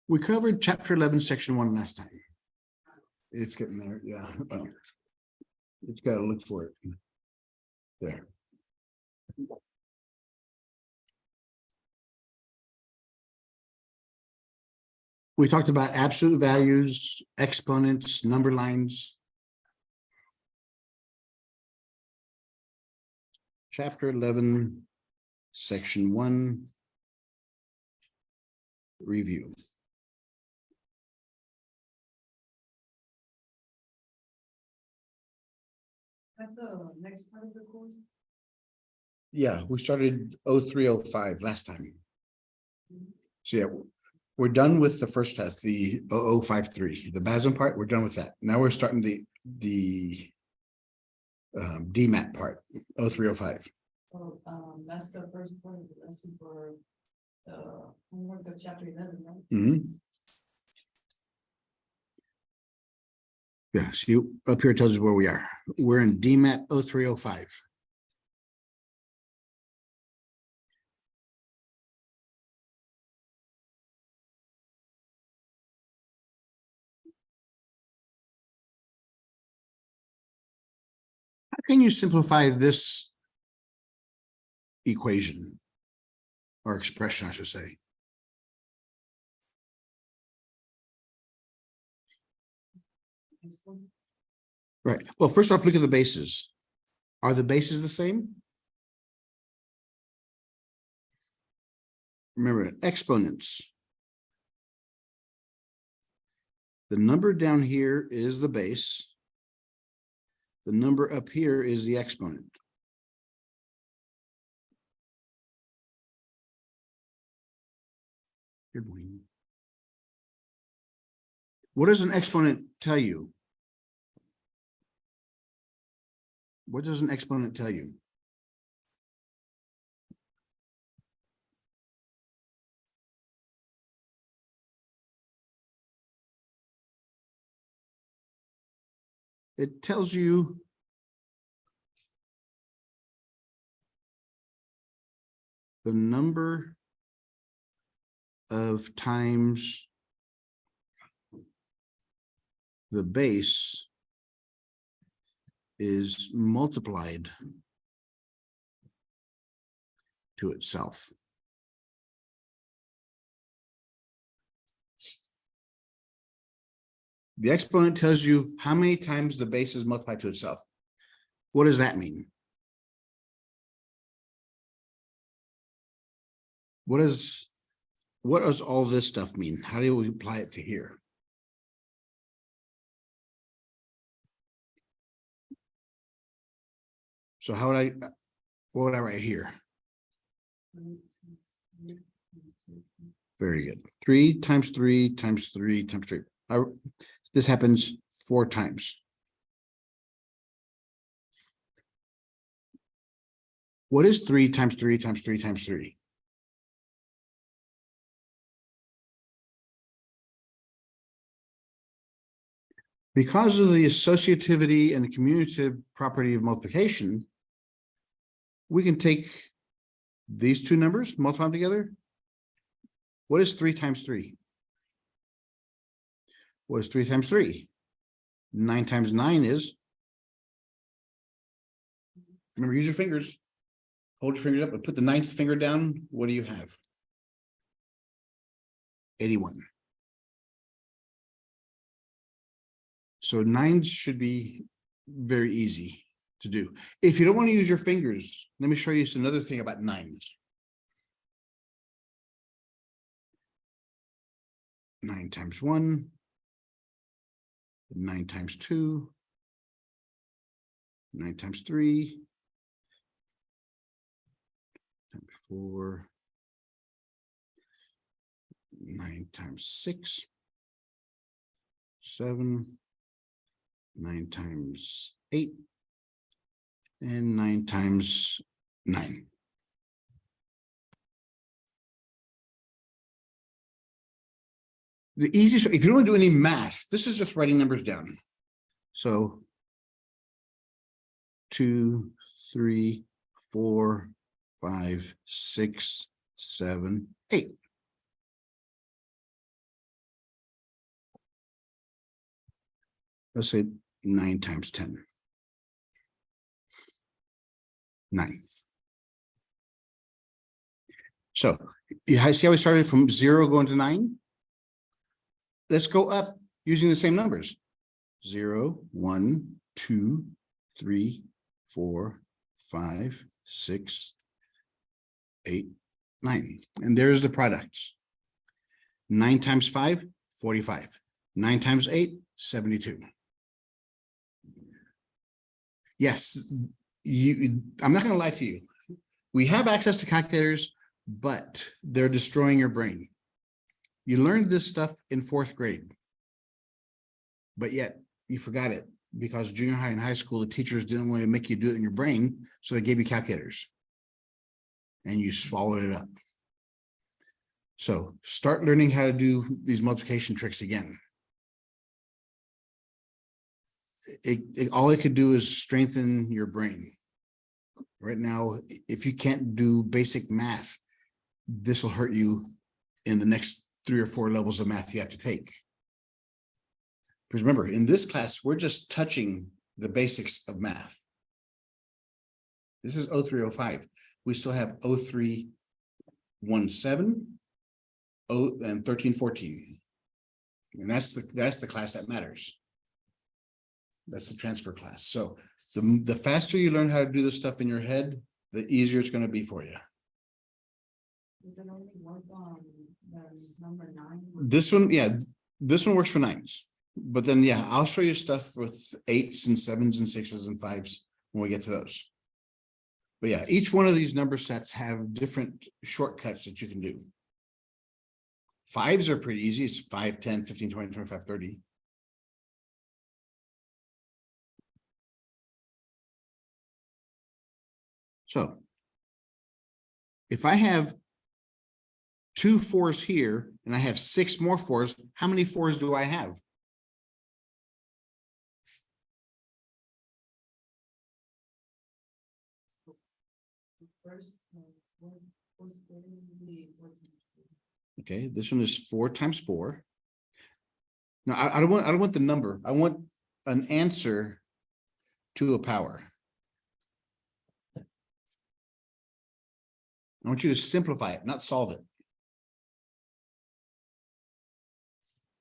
We covered chapter 11, section 1 last time. It's getting there. Yeah. Well, it's got to look for it. There. We talked about absolute values, exponents, number lines. Chapter 11, section 1, review. At the next part of the course? Yeah, we started 0305 last time. So yeah, we're done with the first test, the 0053, the BASM part. We're done with that. Now we're starting the Dmat part, 0305. So that's the first part of the lesson for the homework of chapter 11, right? Mm-hmm. Yeah, see up here it tells us where we are. We're in Dmat 0305. How can you simplify this equation or expression, I should say? Right. Well, first off, look at the bases. Are the bases the same? Remember, exponents. The number down here is the base. The number up here is the exponent. Good morning. What does an exponent tell you? What does an exponent tell you? It tells you the number of times the base is multiplied to itself. The exponent tells you how many times the base is multiplied to itself. What does that mean? What does all this stuff mean? How do we apply it to here? So what would I write here? Very good. 3 times 3 times 3 times 3. This happens 4 times. What is 3 times 3 times 3 times 3? Because of the associativity and the commutative property of multiplication, we can take these two numbers, multiply them together. What is 3 times 3? What is 3 times 3? 9 times 9 is, remember, use your fingers. Hold your fingers up and put the 9th finger down. What do you have? 81. So 9 should be very easy to do. If you don't want to use your fingers, let me show you another thing about 9s. 9 times 1, 9 times 2, 9 times 3, 9 times 4, 9 times 6, 7, 9 times 8, and 9 times 9. The easiest, if you don't want to do any math, this is just writing numbers down. So 2, 3, 4, 5, 6, 7, 8. Let's say 9 times 10. 9. So you see how we started from 0 going to 9? Let's go up using the same numbers. 0, 1, 2, 3, 4, 5, 6, 8, 9. And there's the products. 9 times 5, 45. 9 times 8, 72. Yes, I'm not going to lie to you. We have access to calculators, but they're destroying your brain. You learned this stuff in 4th grade, but yet you forgot it because junior high and high school, the teachers didn't want to make you do it in your brain, so they gave you calculators and you swallowed it up. So start learning how to do these multiplication tricks again. All it could do is strengthen your brain. Right now, if you can't do basic math, this will hurt you in the next 3 or 4 levels of math you have to take. Because remember, in this class, we're just touching the basics of math. This is 0305. We still have 0317, and 1314. And that's the class that matters. That's the transfer class. So the faster you learn how to do this stuff in your head, the easier it's going to be for you. Does it only work on the number 9? This one, yeah, this one works for 9s. But then, yeah, I'll show you stuff with 8s and 7s and 6s and 5s when we get to those. But yeah, each one of these number sets have different shortcuts that you can do. 5s are pretty easy. It's 5, 10, 15, 20, 25, 30. So if I have 2 4s here and I have 6 more 4s, how many 4s do I have? First, Okay, this one is 4 times 4. No, I don't want the number. I want an answer to a power. I want you to simplify it, not solve it.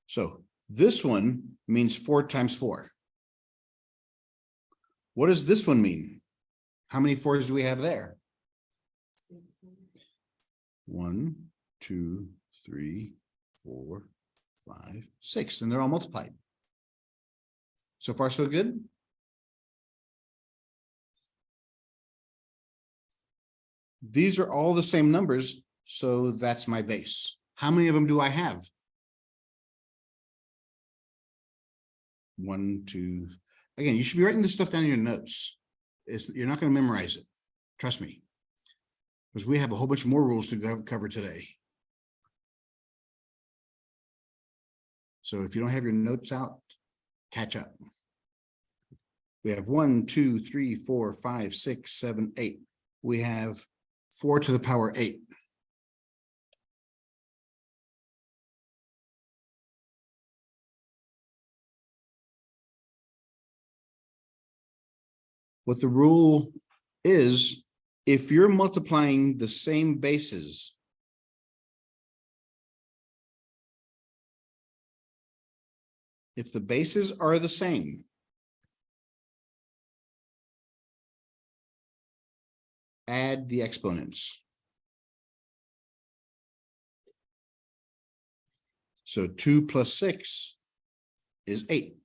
So this one means 4 times 4. What does this one mean? How many 4s do we have there? 1, 2, 3, 4, 5, 6, and they're all multiplied. So far, so good. These are all the same numbers, so that's my base. How many of them do I have? 1, 2. Again, you should be writing this stuff down in your notes. You're not going to memorize it. Trust me. Because we have a whole bunch more rules to cover today. So if you don't have your notes out, catch up. We have 1, 2, 3, 4, 5, 6, 7, 8. We have 4 to the power 8. What the rule is, if you're multiplying the same bases, if the bases are the same, add the exponents. So 2 plus 6 is 8.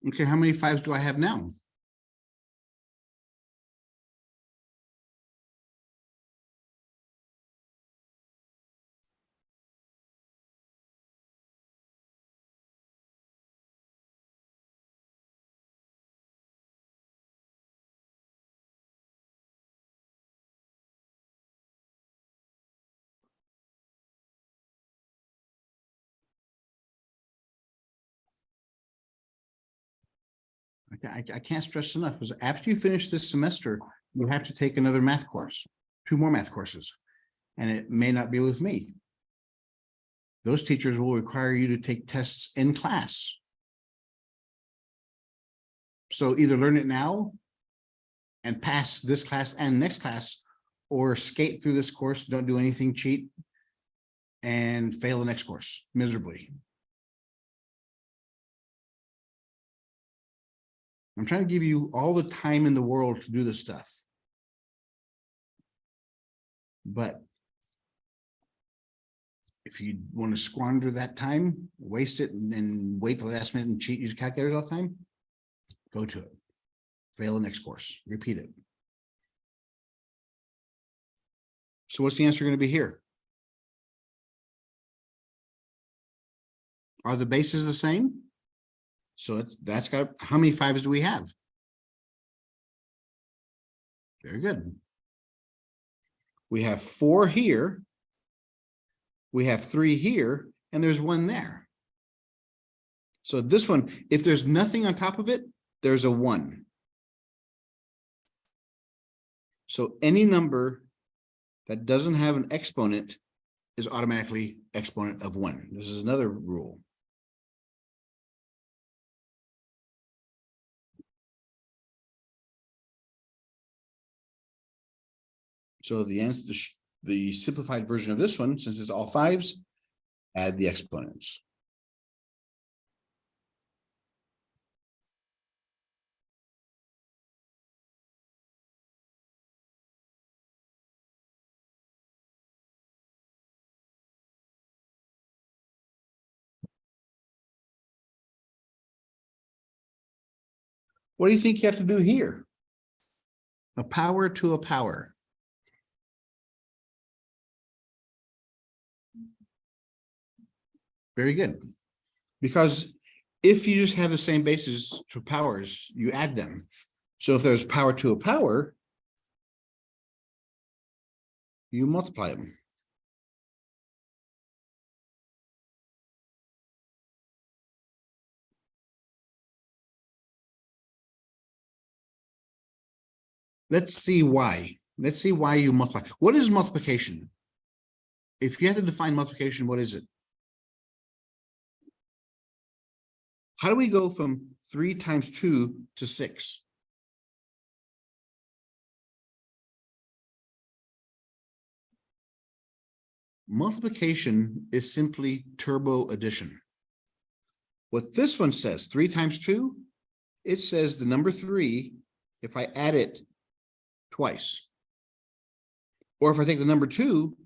Okay, how many 5s do I have now? I can't stress enough, is after you finish this semester, you have to take another math course, 2 more math courses, and it may not be with me. Those teachers will require you to take tests in class. So either learn it now and pass this class and next class, or skate through this course, don't do anything, cheat, and fail the next course miserably. I'm trying to give you all the time in the world to do this stuff. But if you want to squander that time, waste it, and then wait till the last minute and cheat, use calculators all the time, go to it. Fail the next course, repeat it. So what's the answer going to be here? Are the bases the same? So that's got, how many 5s do we have? Very good. We have 4 here. We have 3 here, and there's 1 there. So this one, if there's nothing on top of it, there's a 1. So any number that doesn't have an exponent is automatically exponent of 1. This is another rule. So the answer, the simplified version of this one, since it's all 5s, add the exponents. What do you think you have to do here? A power to a power. Very good. Because if you just have the same bases to powers, you add them. So if there's power to a power, you multiply them. Let's see why. Let's see why you multiply. What is multiplication? If you have to define multiplication, what is it? How do we go from 3 times 2 to 6? Multiplication is simply turbo addition. What this one says, 3 times 2, it says the number 3, if I add it twice, or if I take the number 2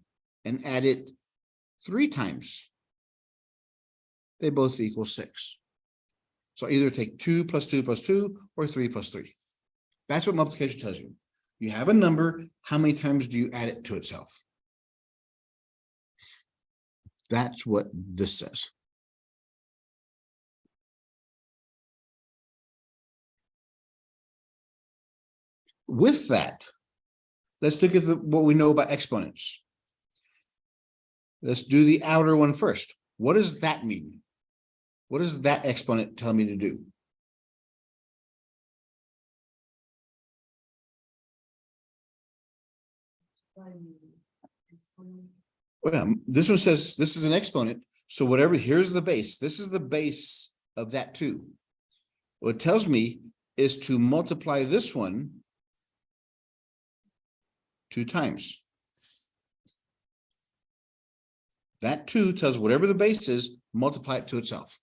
and add it 3 times, they both equal 6. So either take 2 plus 2 plus 2 or 3 plus 3. That's what multiplication tells you. You have a number, how many times do you add it to itself? That's what this says. With that, let's look at what we know about exponents. Let's do the outer one first. What does that mean? What does that exponent tell me to do? Well, this one says this is an exponent. So whatever, here's the base. This is the base of that 2. What it tells me is to multiply this one 2 times. That 2 tells whatever the base is, multiply it to itself.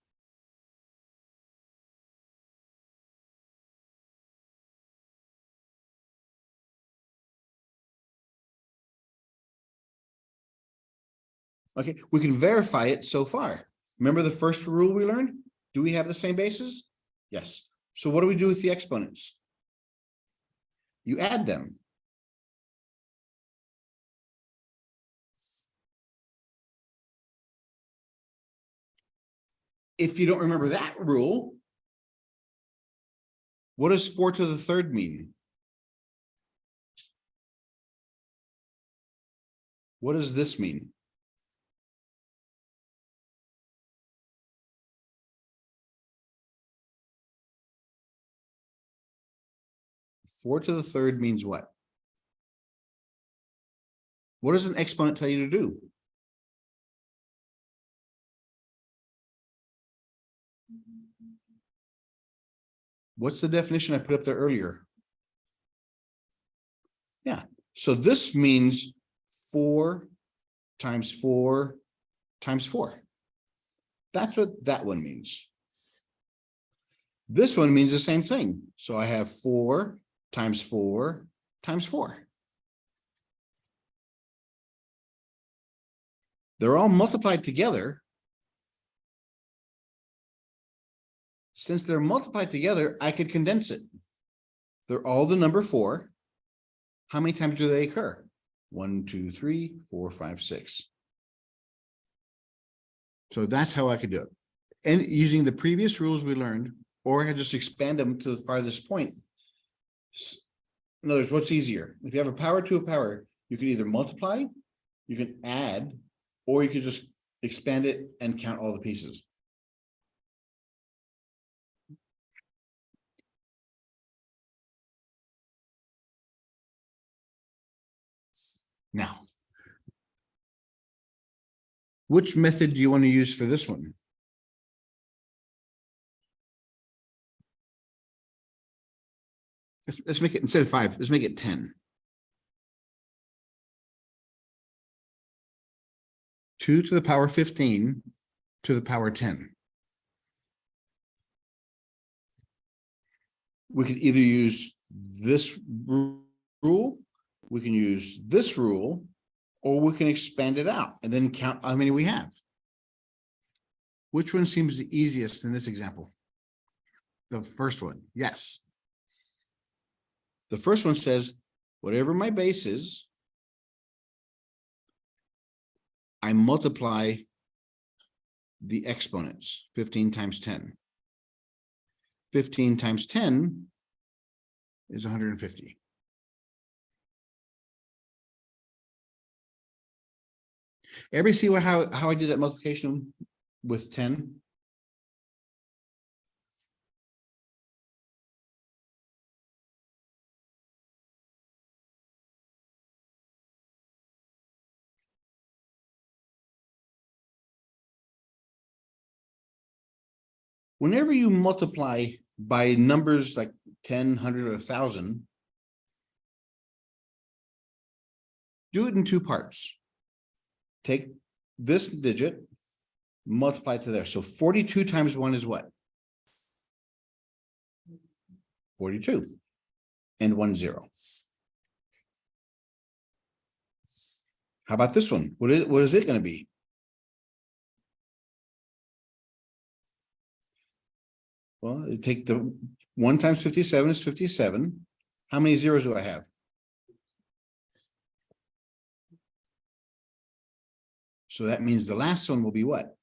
Okay, we can verify it so far. Remember the first rule we learned? Do we have the same bases? Yes. So what do we do with the exponents? You add them. If you don't remember that rule, what does 4 to the 3rd mean? What does this mean? 4 to the third means what? What does an exponent tell you to do? What's the definition I put up there earlier? Yeah, so this means 4 times 4 times 4. That's what that one means. This one means the same thing. So I have 4 times 4 times 4. They're all multiplied together. Since they're multiplied together, I could condense it. They're all the number 4. How many times do they occur? 1, 2, 3, 4, 5, 6. So that's how I could do it. And using the previous rules we learned, or I could just expand them to the farthest point. In other words, what's easier? If you have a power to a power, you can either multiply, you can add, or you could just expand it and count all the pieces. Now, which method do you want to use for this one? Let's make it, instead of 5, let's make it 10. 2 to the power 15 to the power 10. We could either use this rule, we can use this rule, or we can expand it out and then count how many we have. Which one seems the easiest in this example? The first one, yes. The first one says, whatever my base is, I multiply the exponents, 15 times 10. 15 times 10 is 150. Everybody see how I did that multiplication with 10? Whenever you multiply by numbers like 10, 100, or 1,000, do it in 2 parts. Take this digit, multiply it to there. So 42 times 1 is what? 42. And 1 0. How about this one? What is it going to be? Well, take the 1 times 57 is 57. How many zeros do I have? So that means the last one will be what?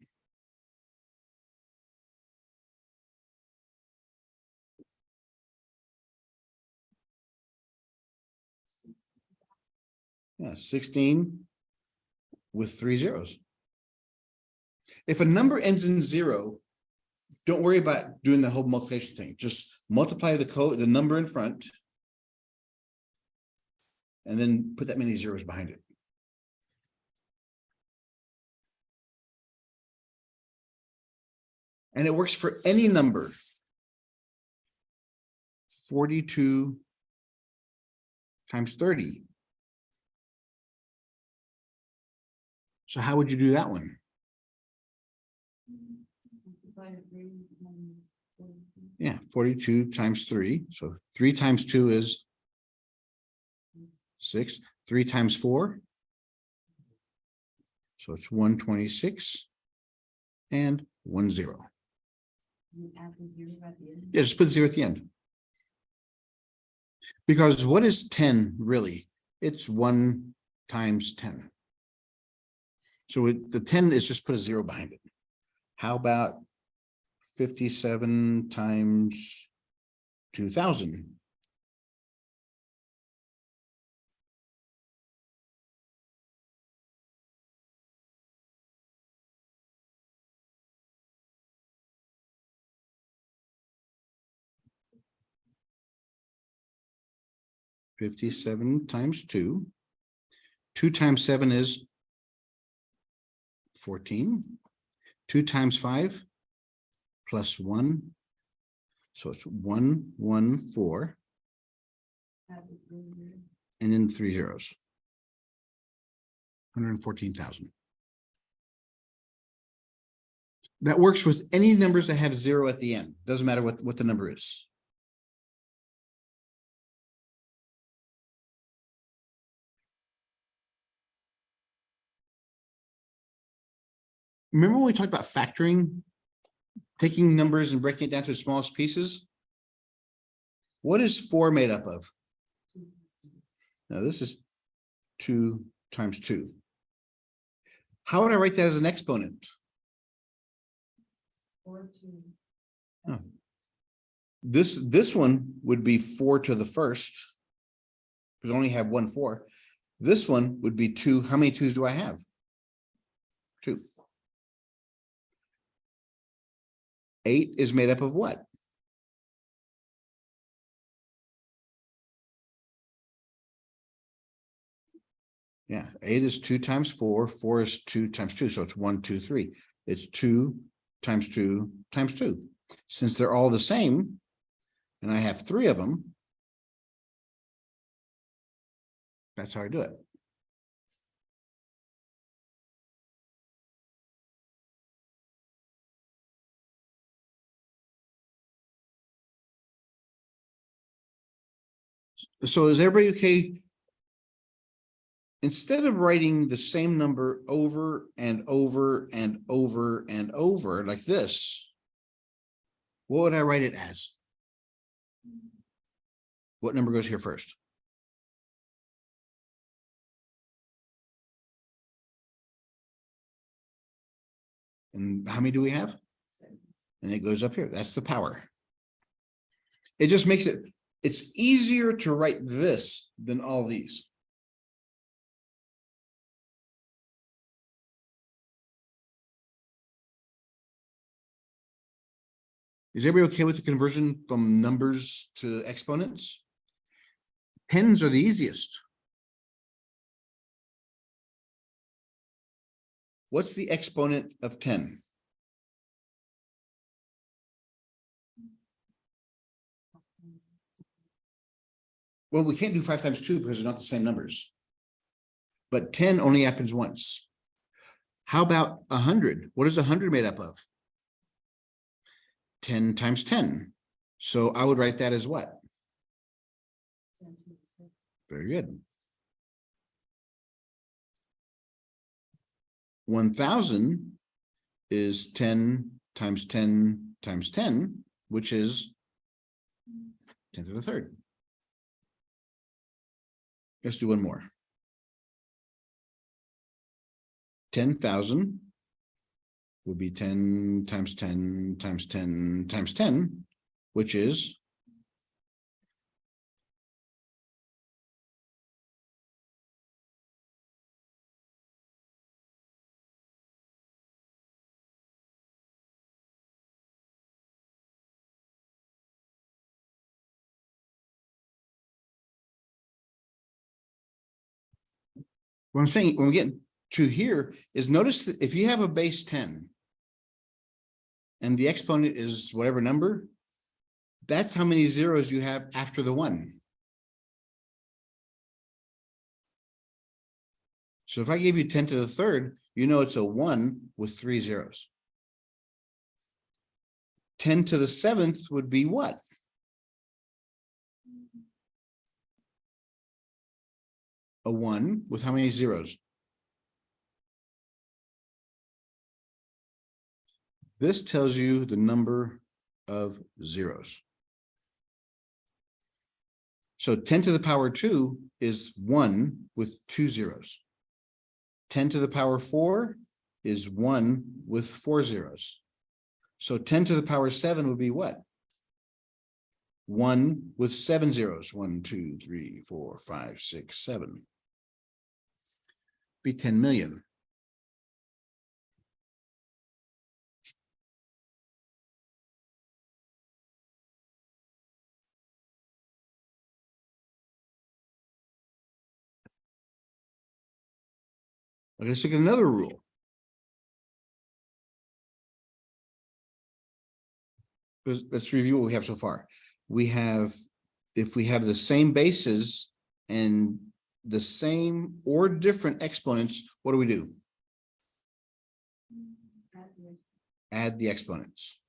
Yeah, 16 with 3 zeros. If a number ends in 0, don't worry about doing the whole multiplication thing. Just multiply the number in front and then put that many zeros behind it. And it works for any number. 42 times 30. So how would you do that one? Yeah, 42 times 3. So 3 times 2 is 6. 3 times 4. So it's 126 and 1 0. Yeah, just put 0 at the end. Because what is 10 really? It's 1 times 10. So the 10 is just put a 0 behind it. How about 57 times 2,000? 57 times 2. 2 times 7 is 14. 2 times 5 plus 1. So it's 114. And then 3 zeros. 114,000. That works with any numbers that have 0 at the end. Doesn't matter what the number is. Remember when we talked about factoring, taking numbers and breaking it down to the smallest pieces? What is 4 made up of? Now this is 2 times 2. How would I write that as an exponent? 4 to Oh. This one would be 4 to the first, because I only have 1 4. This one would be 2. How many 2's do I have? 2. 8 is made up of what? Yeah, 8 is 2 times 4. 4 is 2 times 2. So it's 1, 2, 3. It's 2 times 2 times 2. Since they're all the same, and I have 3 of them, that's how I do it. So is everybody okay? Instead of writing the same number over and over and over and over like this, what would I write it as? What number goes here first? And how many do we have? 7. And it goes up here. That's the power. It just makes it's easier to write this than all these. Is everybody okay with the conversion from numbers to exponents? Tens are the easiest. What's the exponent of 10? Well, we can't do 5 times 2 because they're not the same numbers. But 10 only happens once. How about 100? What is 100 made up of? 10 times 10. So I would write that as what? 10 to the 6. Very good. 1,000 is 10 times 10 times 10, which is 10 to the third. Let's do one more. 10,000 would be 10 times 10 times 10 times 10, which is 10. What I'm saying, when we get to here, is notice that if you have a base 10 and the exponent is whatever number, that's how many zeros you have after the 1. So if I give you 10 to the third, you know it's a 1 with 3 zeros. 10 to the 7th would be what? A 1 with how many zeros? This tells you the number of zeros. So 10 to the power 2 is 1 with 2 zeros. 10 to the power 4 is 1 with 4 zeros. So 10 to the power 7 would be what? 1 with 7 zeros. 1, 2, 3, 4, 5, 6, 7. Be 10 million. Okay, let's look at another rule. Let's review what we have so far. We have, if we have the same bases and the same or different exponents, what do? Add the exponents.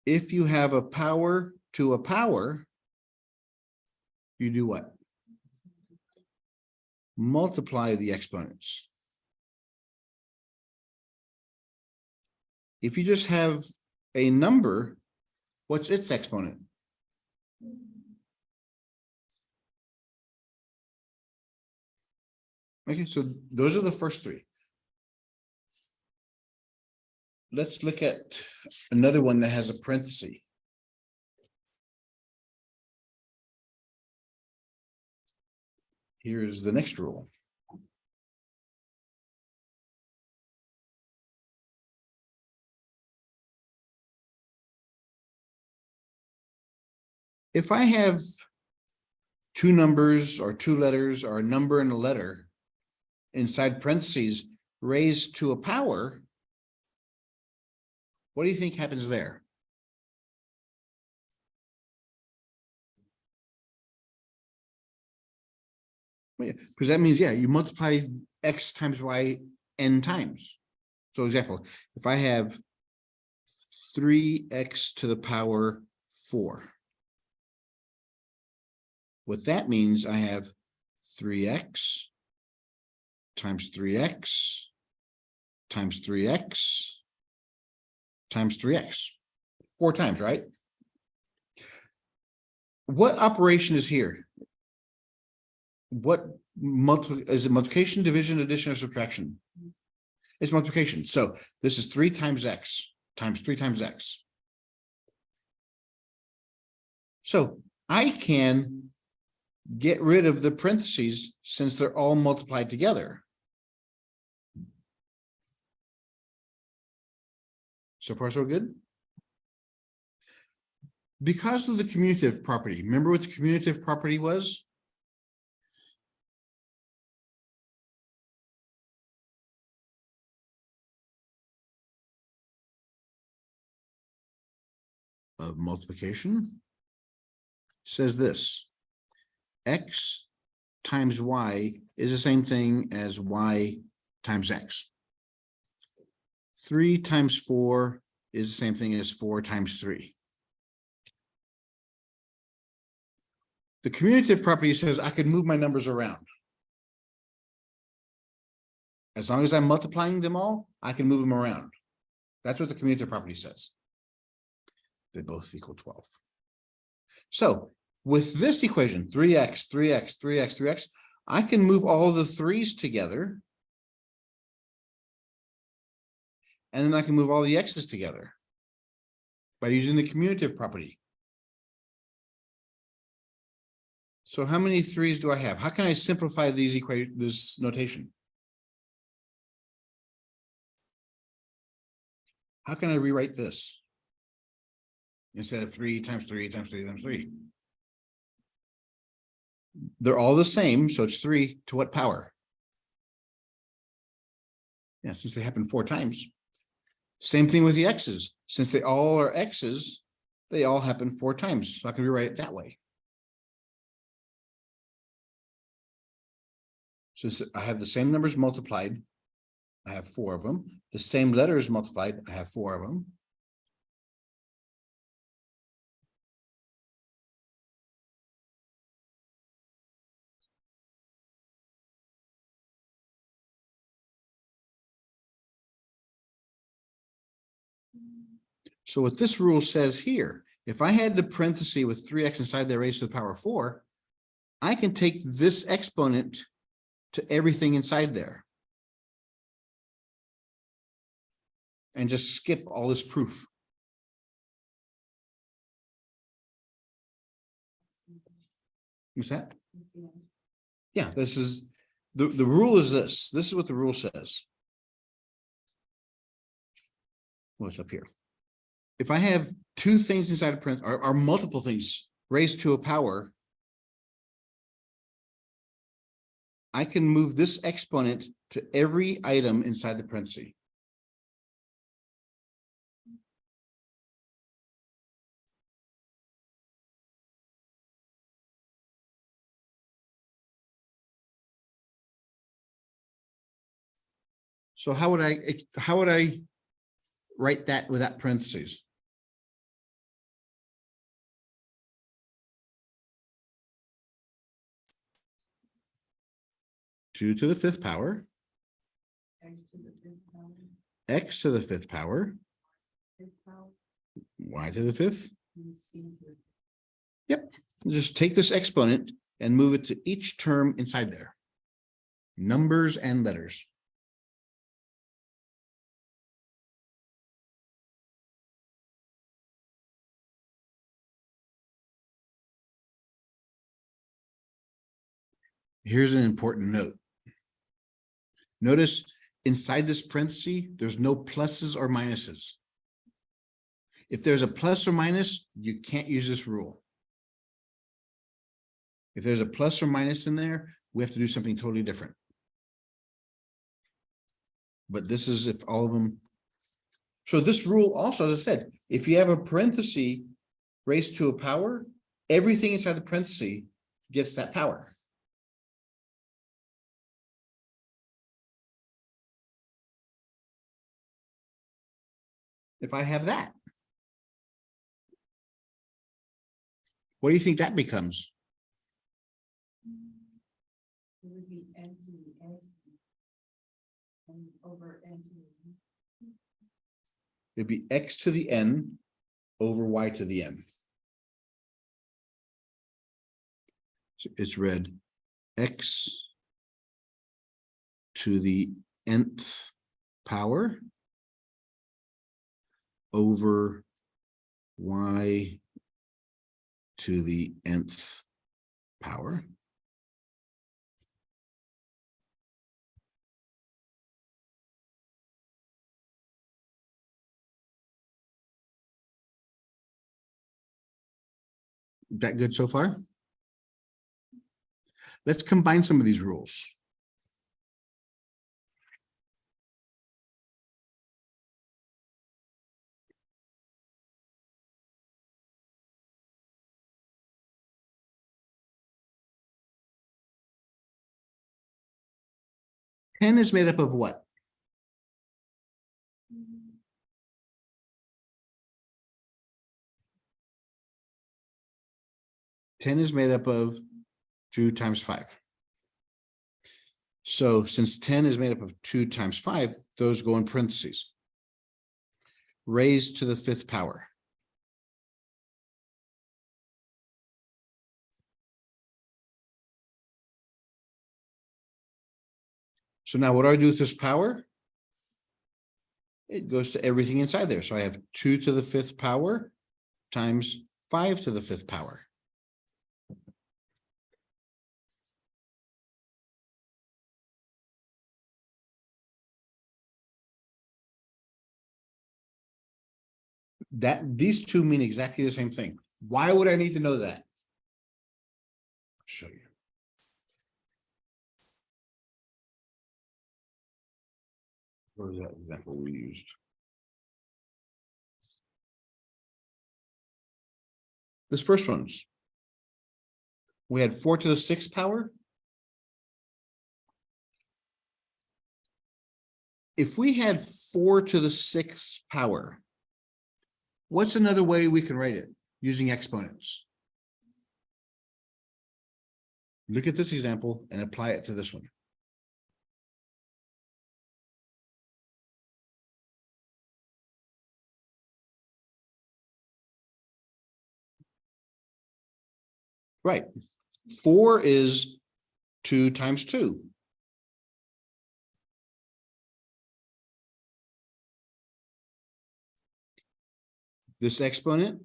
If you have a power to a power, you do what? Multiply the exponents. If you just have a number, what's its exponent? Okay, so those are the first three. Let's look at another one that has a parenthesis. Here's the next rule. If I have two numbers or two letters or a number and a letter inside parentheses raised to a power, what do you think happens there? Because that means, yeah, you multiply x times y n times. So example, if I have 3x to the power 4, what that means, I have 3x times 3x times 3x times 3x, 4 times, right? What operation is here? What is it? Multiplication, division, addition, or subtraction? It's multiplication. So this is 3 times x times 3 times x. So I can get rid of the parentheses since they're all multiplied together. So far, so good. Because of the commutative property, remember what the commutative property was? Of multiplication says this: x times y is the same thing as y times x. 3 times 4 is the same thing as 4 times 3. The commutative property says I can move my numbers around. As long as I'm multiplying them all, I can move them around. That's what the commutative property says. They both equal 12. So with this equation, 3x, 3x, 3x, 3x, I can move all the 3's together. And then I can move all the x's together by using the commutative property. So how many 3's do I have? How can I simplify these equations, this notation? How can I rewrite this instead of 3 times 3 times 3 times 3? They're all the same, so it's 3 to what power? Yeah, since they happen 4 times. Same thing with the x's. Since they all are x's, they all happen 4 times. So I can rewrite it that way. So I have the same numbers multiplied. I have 4 of them. The same letters multiplied. I have 4 of them. So what this rule says here, if I had the parenthesis with 3x inside there raised to the power 4, I can take this exponent to everything inside there and just skip all this proof. What's that? Yeah, this is the rule is this. This is what the rule says. What's up here? If I have 2 things inside a parenthesis or multiple things raised to a power, I can move this exponent to every item inside the parenthesis. So how would I write that without parentheses? Two to the fifth power, X to the fifth power, x to the fifth power, fifth power, y to the fifth. and C to the. Yep, just take this exponent and move it to each term inside there. Numbers and letters. Here's an important note. Notice inside this parenthesis, there's no pluses or minuses. If there's a plus or minus, you can't use this rule. If there's a plus or minus in there, we have to do something totally different. But this is if all of them. So this rule also, as I said, if you have a parenthesis raised to a power, everything inside the parenthesis gets that power. If I have that, what do you think that becomes? It would be N to the X. And over N to the. It'd be x to the n over y to the n. So it's read x to the nth power over y to the nth power. That good so far? Let's combine some of these rules. Ten is made up of what? Ten is made up of 2 times 5. So since 10 is made up of 2 times 5, those go in parentheses. Raised to the fifth power. So now what do I do with this power? It goes to everything inside there. So I have 2 to the fifth power times 5 to the fifth power. These two mean exactly the same thing. Why would I need to know that? I'll show you. What was that example we used? This first one's. We had 4 to the sixth power. If we had 4 to the sixth power, what's another way we can write it using exponents? Look at this example and apply it to this one. Right. 4 is 2 times 2. This exponent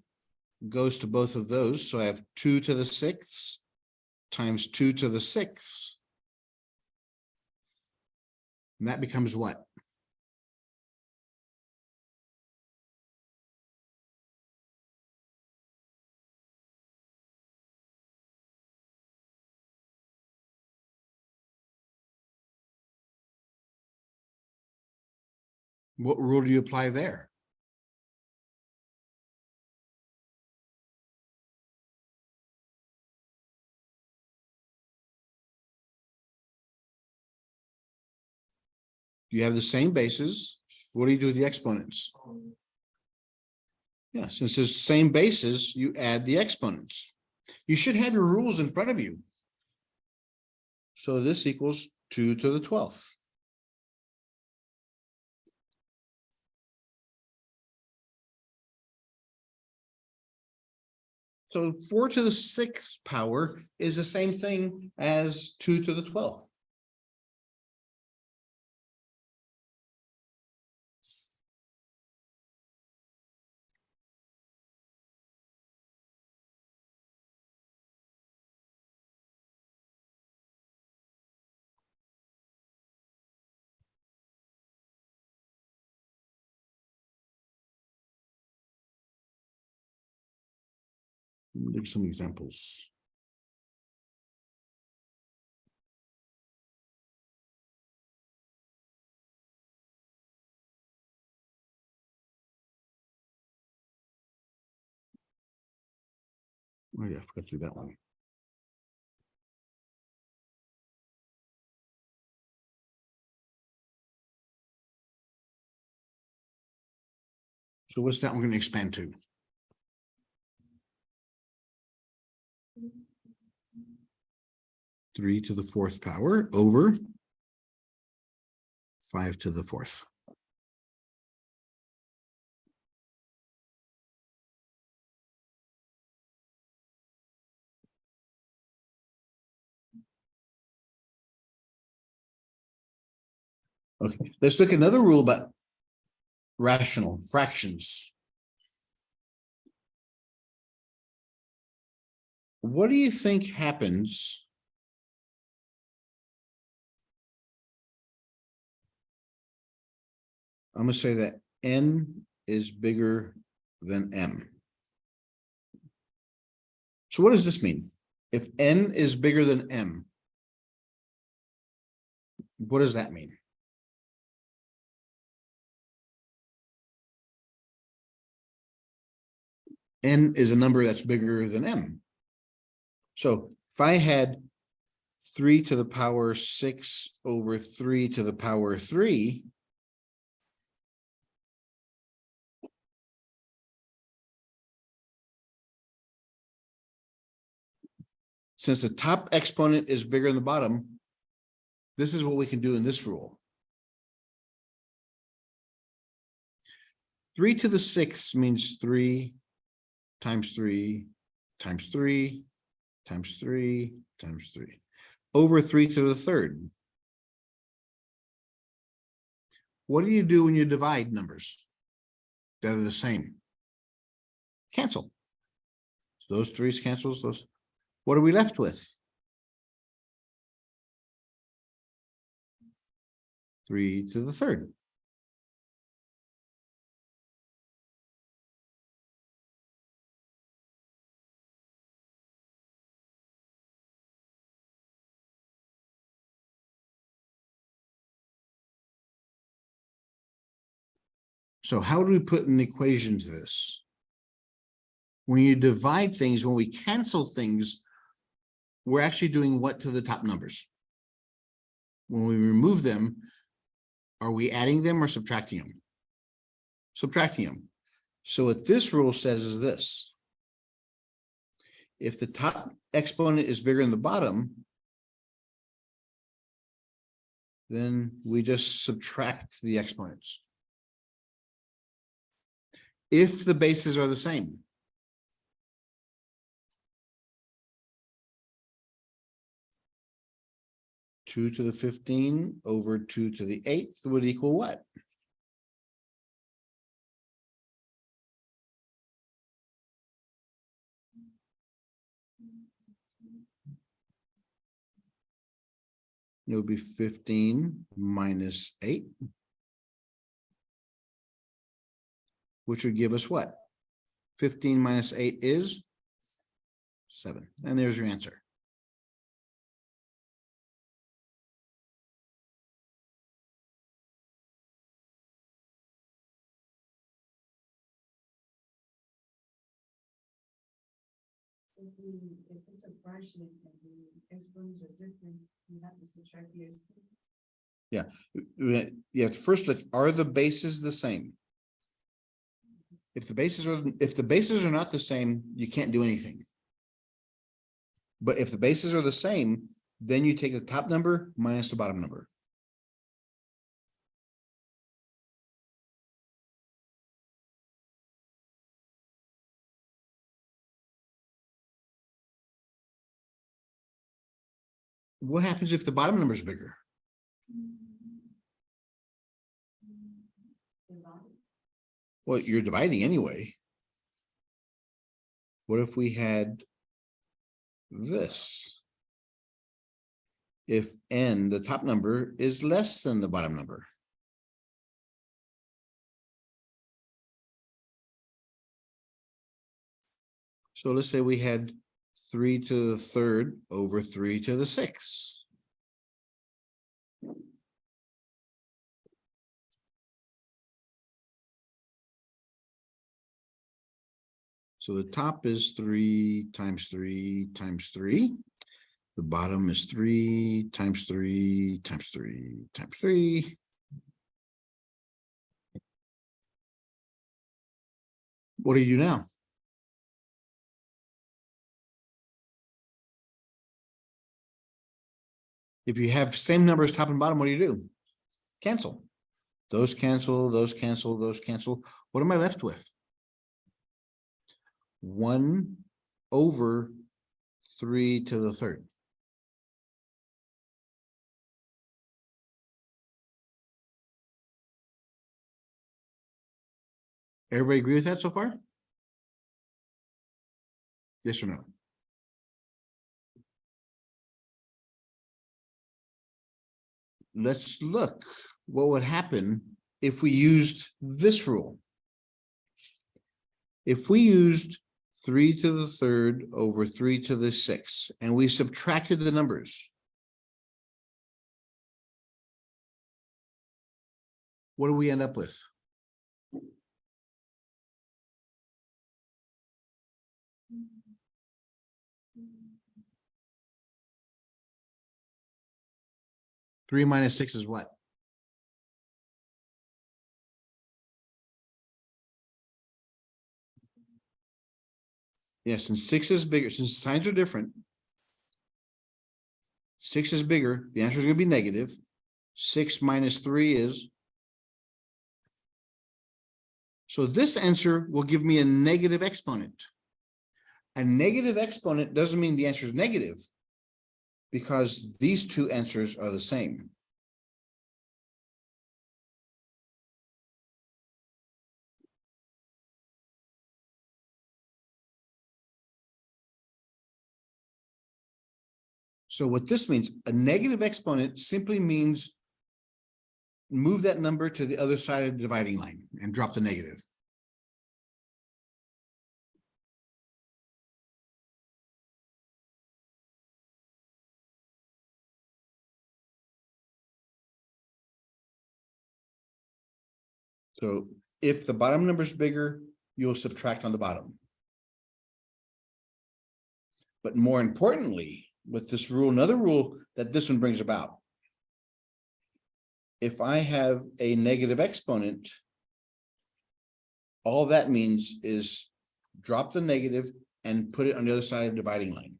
goes to both of those. So I have 2 to the sixth times 2 to the sixth. And that becomes what? What rule do you apply there? You have the same bases. What do you do with the exponents? Yeah, since it's the same bases, you add the exponents. You should have your rules in front of you. So this equals 2 to the 12th. So 4 to the 6th power is the same thing as 2 to the 12th. Look at some examples. Oh yeah, I forgot to do that one. So what's that one going to expand to? 3 to the 4th power over 5 to the 4th. Okay, let's look at another rule about rational fractions. What do you think happens I'm going to say that n is bigger than m. So what does this mean? If n is bigger than m, what does that mean? N is a number that's bigger than m. So if I had 3 to the power 6 over 3 to the power 3, since the top exponent is bigger than the bottom, this is what we can do in this rule. 3 to the 6th means 3 times 3 times 3 times 3 times 3 over 3 to the 3rd. What do you do when you divide numbers that are the same? Cancel. So those 3's cancels those. What are we left with? 3 to the 3rd. So how do we put an equation to this? When you divide things, when we cancel things, we're actually doing what to the top numbers? When we remove them, are we adding them or subtracting them? Subtracting them. So what this rule says is this. If the top exponent is bigger than the bottom, then we just subtract the exponents. If the bases are the same. Two to the 15 over 2 to the 8th would equal what? It would be 15 minus 8, which would give us what? 15 minus 8 is 7. And there's your answer. If it's a fraction and the exponents are different, you have to subtract the exponents. You have to first look, are the bases the same? If the bases are not the same, you can't do anything. But if the bases are the same, then you take the top number minus the bottom number. What happens if the bottom number is bigger? Well, you're dividing anyway. What if we had this? If n, the top number, is less than the bottom number. So let's say we had 3 to the third over 3 to the sixth. So the top is 3 times 3 times 3. The bottom is 3 times 3 times 3 times 3. What do you do now? If you have same numbers top and bottom, what do? Cancel. Those cancel, those cancel, those cancel. What am I left with? 1 over 3 to the third. Everybody agree with that so far? Yes or no? Let's look what would happen if we used this rule. If we used 3 to the third over 3 to the sixth, and we subtracted the numbers, what do we end up with? Three minus 6 is what? Yes, and 6 is bigger. Since signs are different, 6 is bigger. The answer is going to be negative. 6 minus 3 is. So this answer will give me a negative exponent. A negative exponent doesn't mean the answer is negative, because these two answers are the same. So what this means, a negative exponent simply means move that number to the other side of the dividing line and drop the negative. So if the bottom number is bigger, you'll subtract on the bottom. But more importantly, with this rule, another rule that this one brings about, if I have a negative exponent, all that means is drop the negative and put it on the other side of the dividing line.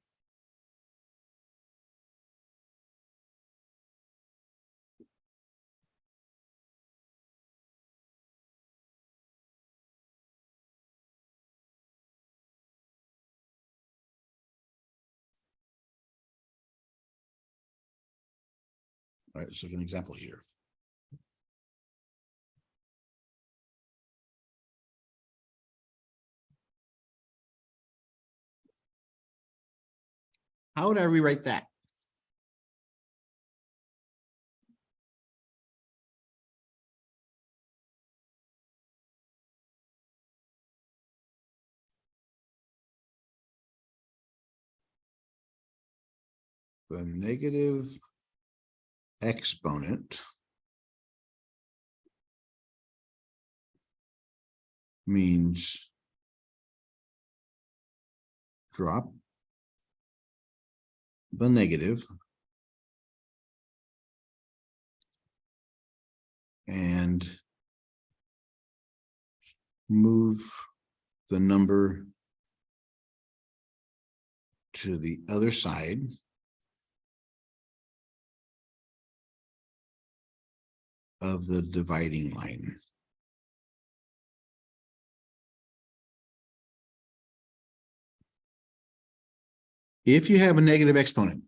All right, so an example here. How would I rewrite that? The negative exponent means drop the negative and move the number to the other side of the dividing line. If you have a negative exponent,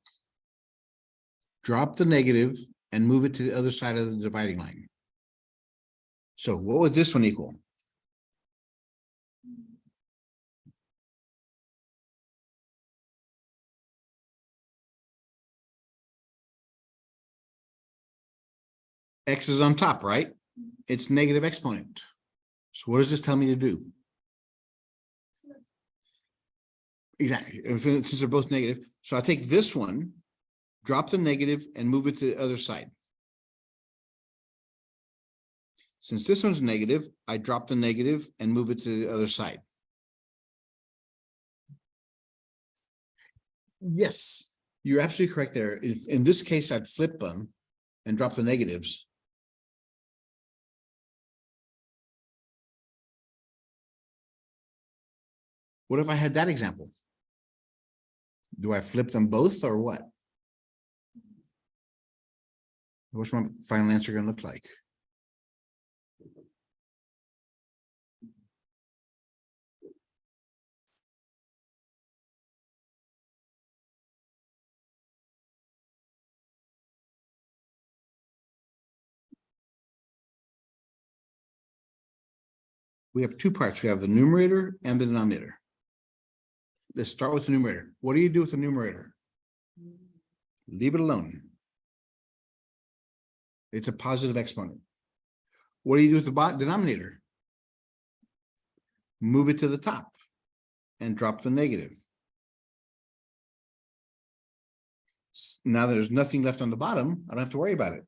drop the negative and move it to the other side of the dividing line. So what would this one equal? X is on top, right? It's negative exponent. So what does this tell me to do? Exactly. Since they're both negative. So I take this one, drop the negative and move it to the other side. Since this one's negative, I drop the negative and move it to the other side. Yes, you're absolutely correct there. If in this case, I'd flip them and drop the negatives. What if I had that example? Do I flip them both or what? What's my final answer going to look like? We have two parts. We have the numerator and the denominator. Let's start with the numerator. What do you do with the numerator? Leave it alone. It's a positive exponent. What do you do with the denominator? Move it to the top and drop the negative. Now there's nothing left on the bottom. I don't have to worry about it.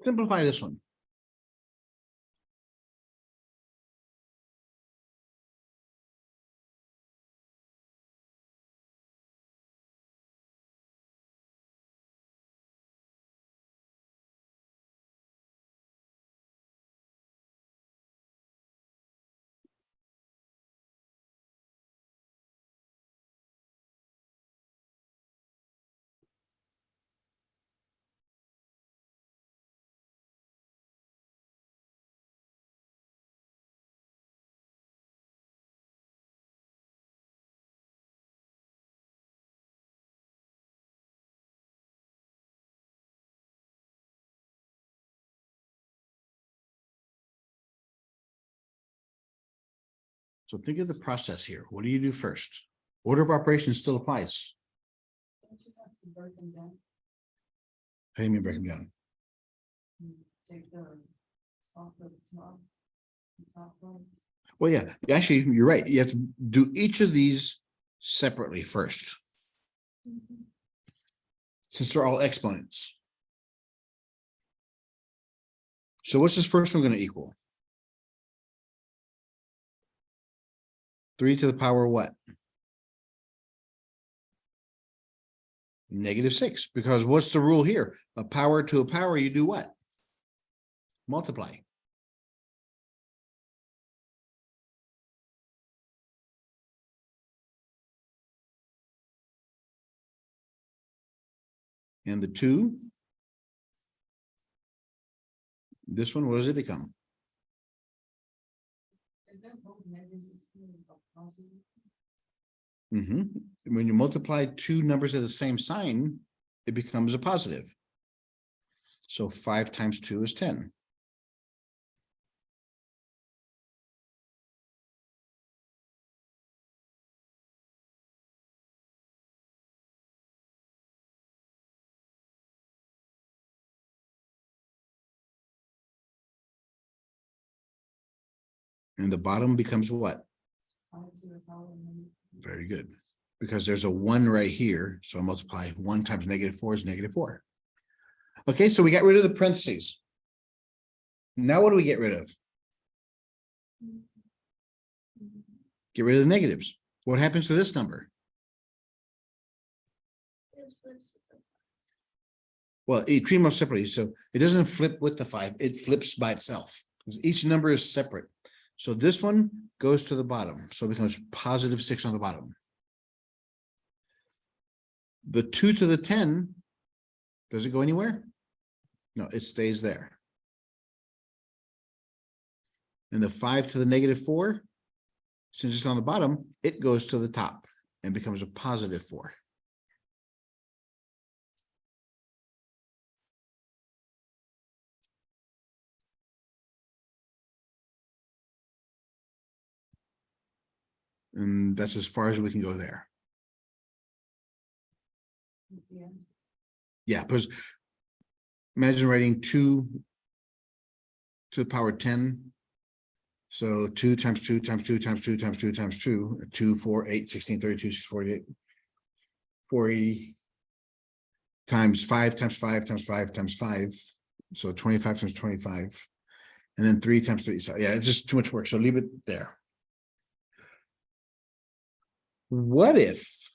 Simplify this one. So think of the process here. What do you do first? Order of operations still applies. Don't you have to break them down? How do you mean break them down? Take the soft of the top ones. Well, yeah, actually, you're right. You have to do each of these separately first, since they're all exponents. So what's this first one going to equal? 3 to the power what? -6, because what's the rule here? A power to a power, you do what? Multiply. And the 2, this one, what does it become? When you multiply two numbers of the same sign, it becomes a positive. So 5 times 2 is 10. And the bottom becomes what? Very good. Because there's a 1 right here. So I multiply 1 times -4 is -4. Okay, so we got rid of the parentheses. Now what do we get rid of? Get rid of the negatives. What happens to this number? Well, it treat them separately. So it doesn't flip with the 5. It flips by itself. Each number is separate. So this one goes to the bottom. So it becomes +6 on the bottom. The 2 to the 10, does it go anywhere? No, it stays there. And the 5 to the -4, since it's on the bottom, it goes to the top and becomes a +4. And that's as far as we can go there. Yeah, because imagine writing 2 to the power 10. So 2 times 2 times 2 times 2 times 2 times 2, 2, 4, 8, 16, 32, 48, 480 times 5 times 5 times 5 times 5. So 25 times 25. And then 3 times 3. So yeah, it's just too much work. So leave it there. What if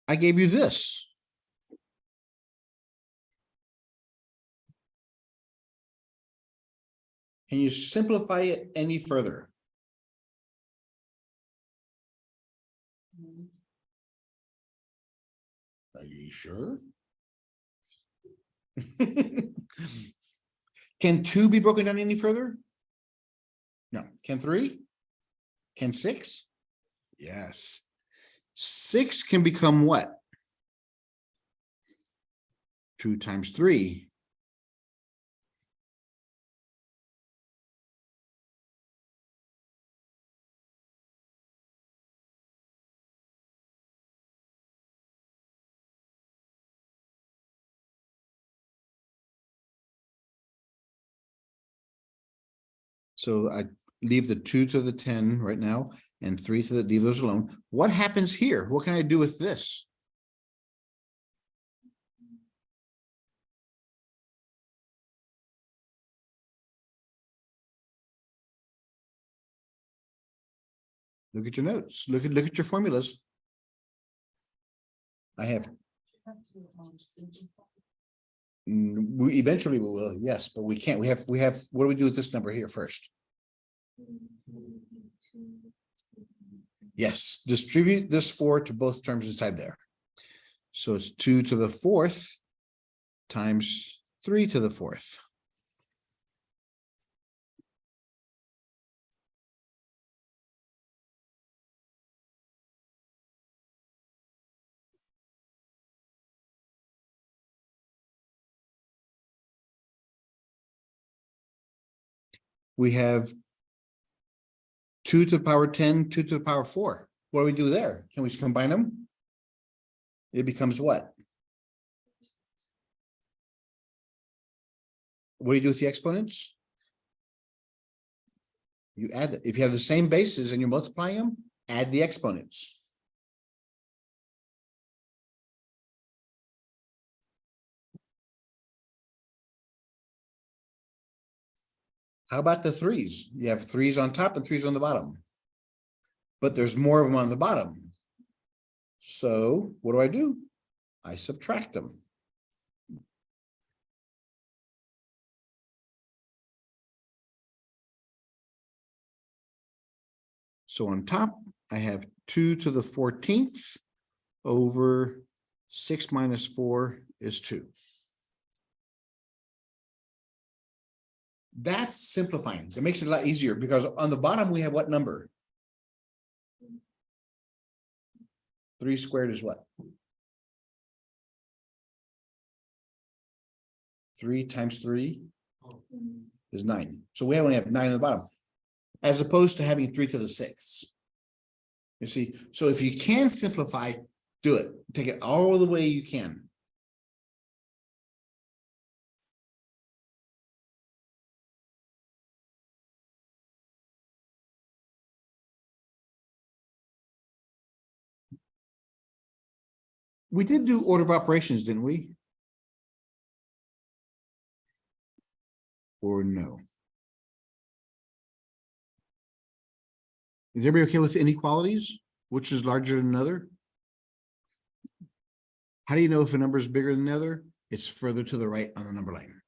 I gave you this? Can you simplify it any further? Are you sure? Can 2 be broken down any further? No. Can 3? Can 6? Yes. 6 can become what? 2 times 3. So I leave the 2 to the 10 right now and 3 to the, leave those alone. What happens here? What can I do with this? Look at your notes. Look at your formulas. I have. Eventually we will, yes, but we can't. We have. What do we do with this number here first? Yes, distribute this 4 to both terms inside there. So it's 2 to the 4th times 3 to the 4th. We have 2 to the power 10, 2 to the power 4. What do we do there? Can we combine them? It becomes what? What do you do with the exponents? You add it. If you have the same bases and you're multiplying them, add the exponents. How about the 3s? You have 3s on top and 3s on the bottom. But there's more of them on the bottom. So what do? I subtract them. So on top, I have 2 to the 14th over 6 minus 4 is 2. That's simplifying. It makes it a lot easier because on the bottom we have what number? 3 squared is what? 3 times 3 is 9. So we only have 9 on the bottom, as opposed to having 3 to the 6th. You see, so if you can simplify, do it. Take it all the way you can. We did do order of operations, didn't we? Or no? Is everybody okay with inequalities? Which is larger than another? How do you know if a number is bigger than another? It's further to the right on the number line.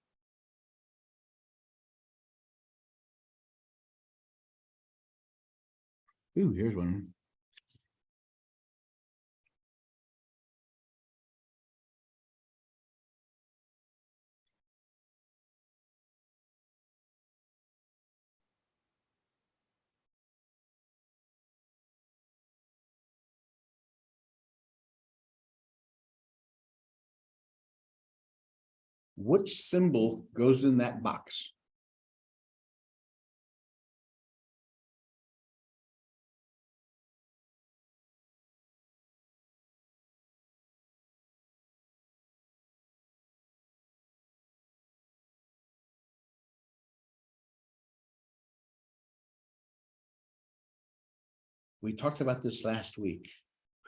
Ooh, here's one. Which symbol goes in that box? We talked about this last week,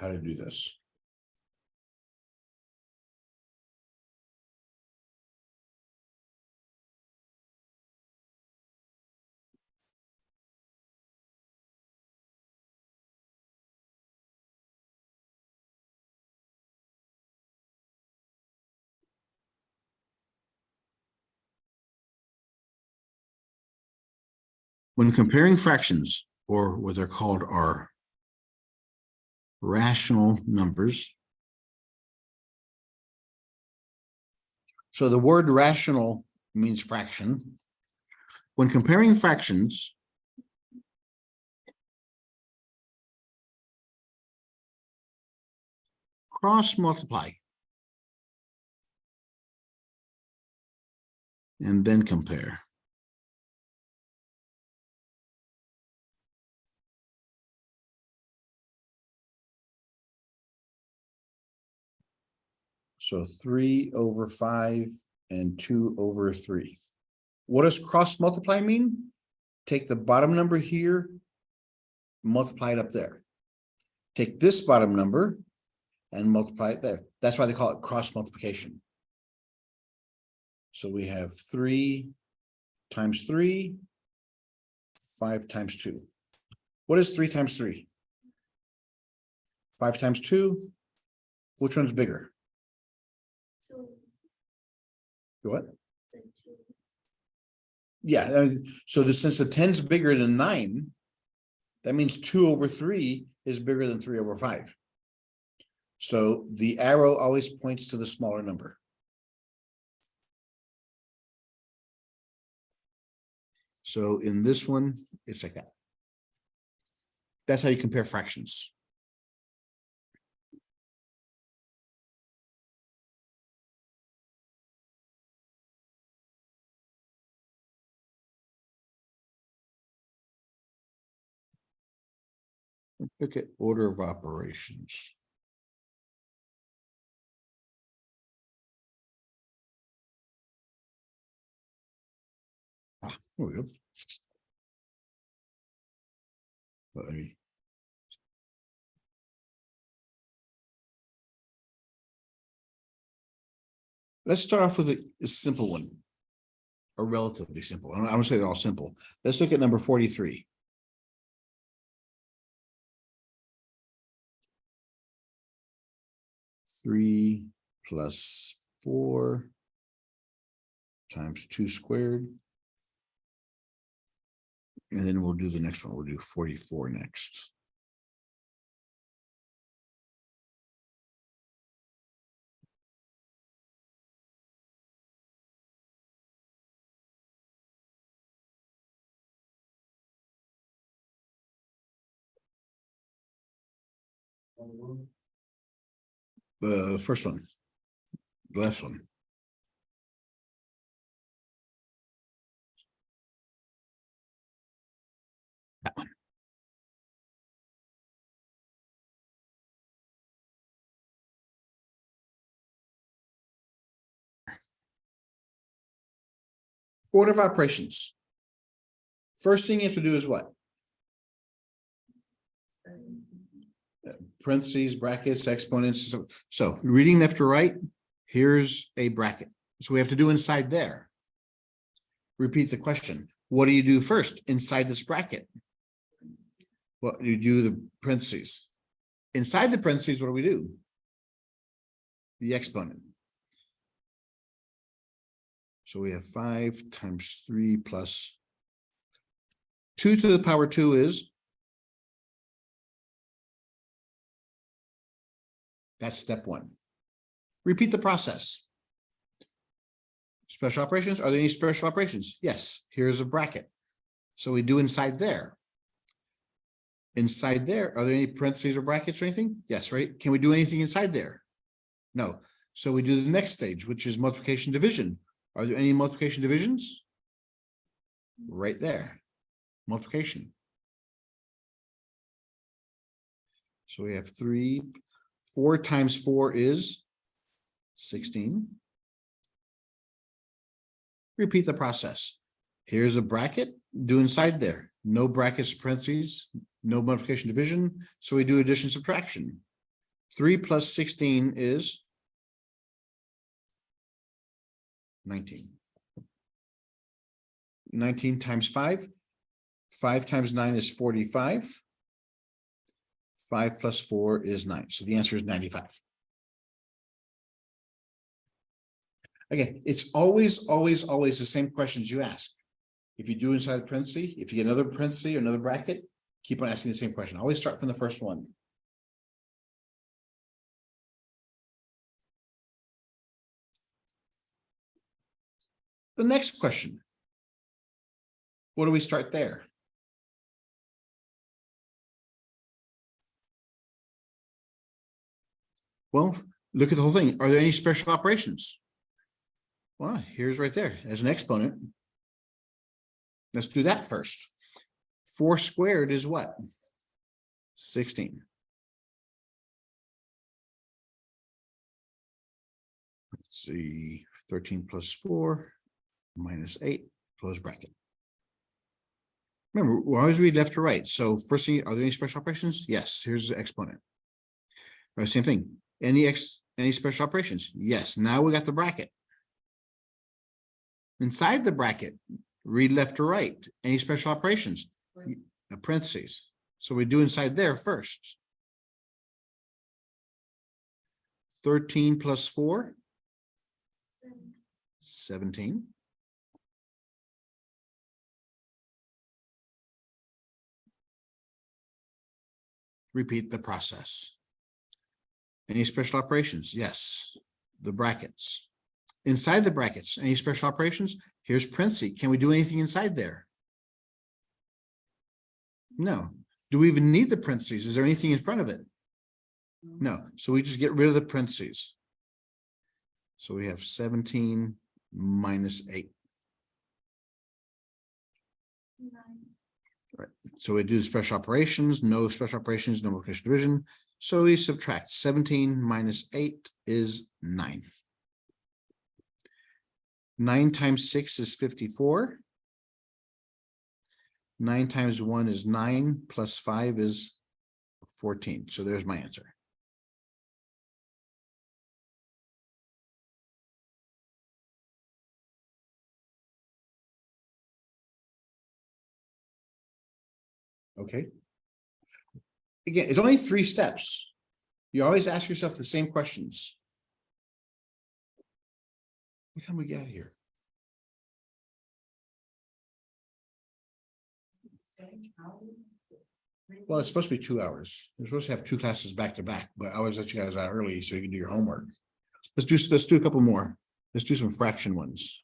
how to do this. When comparing fractions, or what they're called are rational numbers. So the word rational means fraction. When comparing fractions, cross multiply and then compare. So 3 over 5 and 2 over 3. What does cross multiply mean? Take the bottom number here, multiply it up there. Take this bottom number and multiply it there. That's why they call it cross multiplication. So we have 3 times 3, 5 times 2. What is 3 times 3? 5 times 2. Which one's bigger? What? Yeah, so since the 10's bigger than 9, that means 2 over 3 is bigger than 3 over 5. So the arrow always points to the smaller number. So in this one, it's like that. That's how you compare fractions. Look at order of operations. Here we go. Let's start off with a simple one, or relatively simple. I'm gonna say they're all simple. Let's look at number 43. Three plus 4 times 2 squared. And then we'll do the next one. We'll do 44 next. The first one, the last one. That one. Order of operations. First thing you have to do is what? Parentheses, brackets, exponents. So reading left to right, here's a bracket. So we have to do inside there. Repeat the question. What do you do first inside this bracket? What do you do? The parentheses. Inside the parentheses, what do we do? The exponent. So we have 5 times 3 plus 2 to the power 2 is. That's step 1. Repeat the process. Special operations. Are there any special operations? Yes. Here's a bracket. So we do inside there. Inside there, are there any parentheses or brackets or anything? Yes, right? Can we do anything inside there? No. So we do the next stage, which is multiplication division. Are there any multiplication divisions? Right there. Multiplication. So we have 4 times 4 is 16. Repeat the process. Here's a bracket. Do inside there. No brackets, parentheses, no multiplication division. So we do addition, subtraction. 3 plus 16 is 19. 19 times 5. 5 times 9 is 45. 5 plus 4 is 9. So the answer is 95. Again, it's always the same questions you ask. If you do inside a parenthesis, if you get another parenthesis or another bracket, keep on asking the same question. Always start from the first one. The next question. What do we start there? Well, look at the whole thing. Are there any special operations? Well, here's right there as an exponent. Let's do that first. 4 squared is what? 16. Let's see, 13 plus 4 minus 8, close bracket. Remember, we always read left to right. So first thing, are there any special operations? Yes, here's the exponent. All right, same thing. Any special operations? Yes, now we got the bracket. Inside the bracket, read left to right. Any special operations? Parentheses. So we do inside there first. 13 plus 4, 17. Repeat the process. Any special operations? Yes. The brackets. Inside the brackets, any special operations? Here's parentheses. Can we do anything inside there? No. Do we even need the parentheses? Is there anything in front of it? No. So we just get rid of the parentheses. So we have 17 minus 8. Right. So we do special operations, no special operations, no multiplication division. So we subtract 17 minus 8 is 9. 9 times 6 is 54. 9 times 1 is 9, plus 5 is 14. So there's my answer. Okay. Again, it's only 3 steps. You always ask yourself the same questions. What time we get out of here? Well, it's supposed to be 2 hours. We're supposed to have 2 classes back to back, but I always let you guys out early so you can do your homework. Let's do a couple more. Let's do some fraction ones.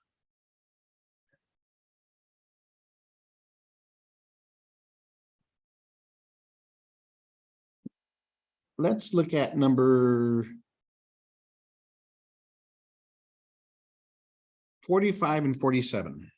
let's look at number 45 and 47.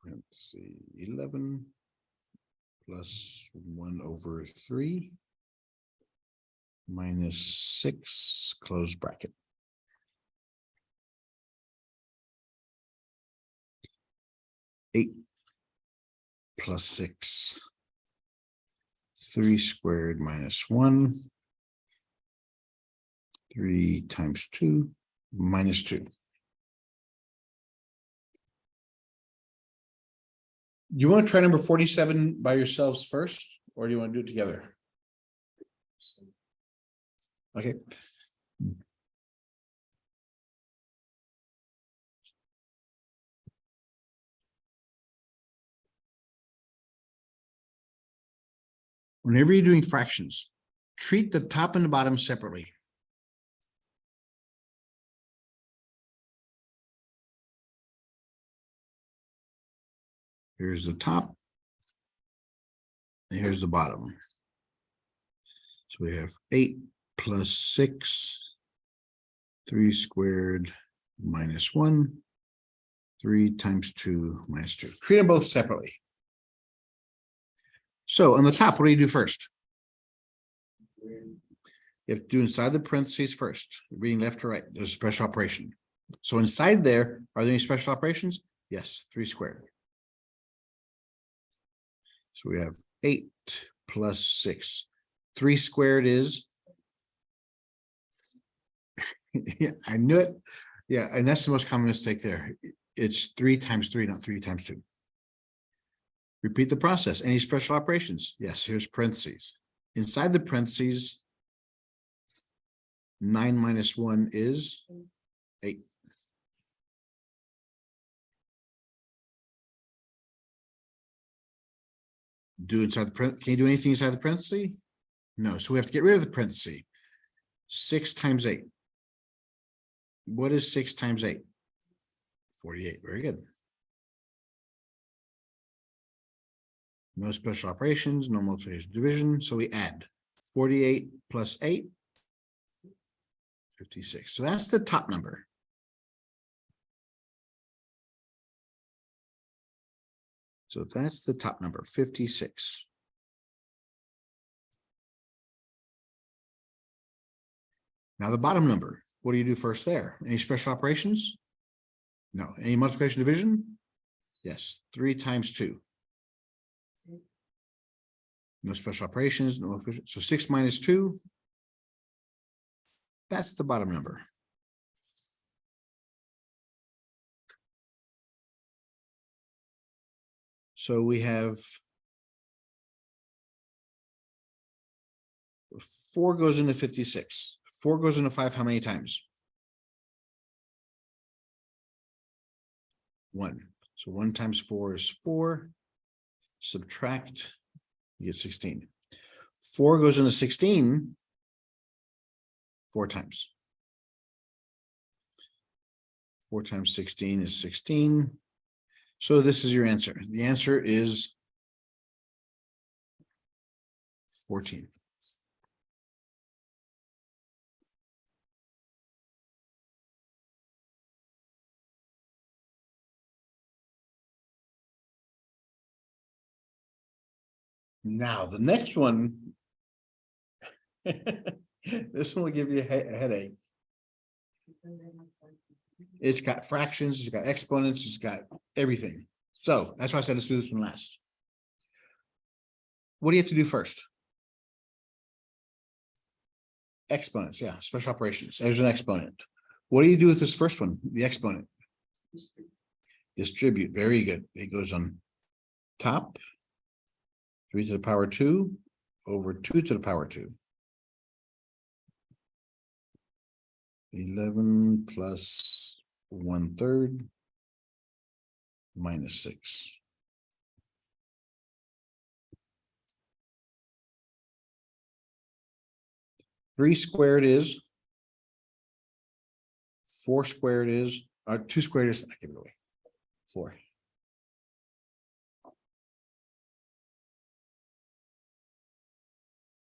Let's see, 11 plus 1/3 minus 6, close bracket. Eight plus 6, 3 squared minus 1, 3 times 2 minus 2. You want to try number 47 by yourselves first, or do you want to do it together? Okay. Whenever you're doing fractions, treat the top and the bottom separately. Here's the top, and here's the bottom. So we have 8 plus 6, 3 squared minus 1, 3 times 2 minus 2. Treat them both separately. So on the top, what do you do first? You have to do inside the parentheses first, reading left to right. There's a special operation. So inside there, are there any special operations? Yes, 3 squared. So we have 8 plus 6. 3 squared is, yeah, I knew it. Yeah, and that's the most common mistake there. It's 3 times 3, not 3 times 2. Repeat the process. Any special operations? Yes, here's parentheses. Inside the parentheses, 9 minus 1 is 8. Do inside the parentheses. Can you do anything inside the parentheses? No, so we have to get rid of the parentheses. 6 times 8. What is 6 times 8? 48. Very good. No special operations, no multiplication division. So we add 48 plus 8, 56. So that's the top number. So that's the top number, 56. Now the bottom number, what do you do first there? Any special operations? No. Any multiplication division? Yes, 3 times 2. No special operations, no. So 6 minus 2. That's the bottom number. So we have 4 goes into 56. 4 goes into 5 how many times? 1. So 1 times 4 is 4. Subtract, you get 16. 4 goes into 16 4 times. 4 times 16 is 16. So this is your answer. The answer is 14. Now, the next one, this one will give you a headache. It's got fractions, it's got exponents, it's got everything. So that's why I said let's do this one last. What do you have to do first? Exponents, yeah, special operations. There's an exponent. What do you do with this first one, the exponent? Distribute, very good. It goes on top. 3 to the power 2 over 2 to the power 2. 11 plus 1/3 minus 6. 3 squared is 4 squared is, 2 squared is, I give it away. 4.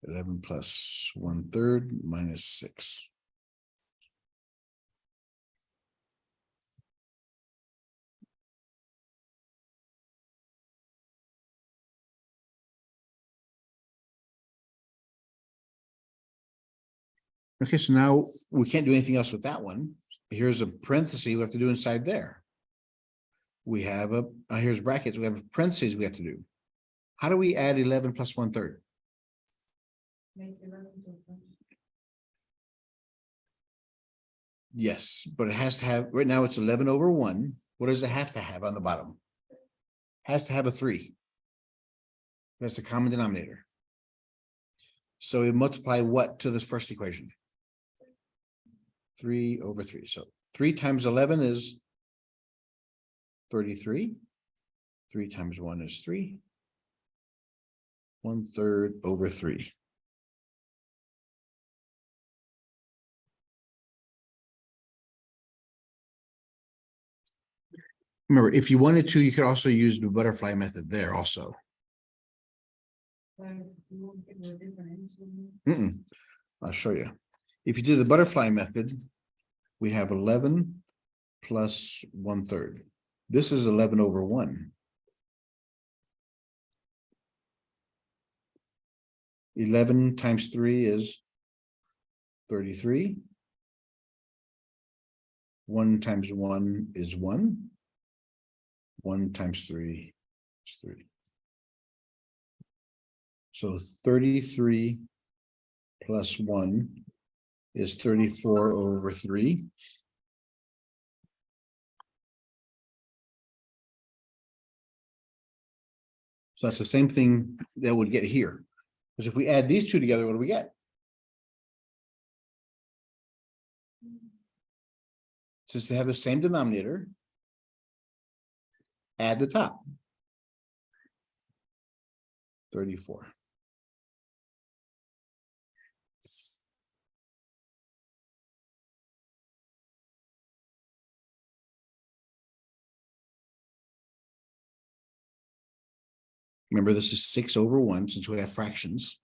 (11 plus 1/3 minus 6). Okay, so now we can't do anything else with that one. Here's a parenthesis we have to do inside there. We have a, here's brackets, we have parentheses we have to do. How do we add 11 plus 1/3? Make 11 to a function. Yes, but it has to have, right now it's 11 over 1. What does it have to have on the bottom? Has to have a 3. That's the common denominator. So we multiply what to this first equation? 3 over 3. So 3 times 11 is 33. 3 times 1 is 3. 1/3 over 3. Remember, if you wanted to, you could also use the butterfly method there also. I'll show you. If you do the butterfly method, we have 11 plus 1/3. This is 11 over 1. 11 times 3 is 33. 1 times 1 is 1. 1 times 3 is 3. So 33 plus 1 is 34 over 3. So that's the same thing that would get here. Because if we add these two together, what do we get? Since they have the same denominator, add the top. 34. Remember, this is 6 over 1 since we have fractions.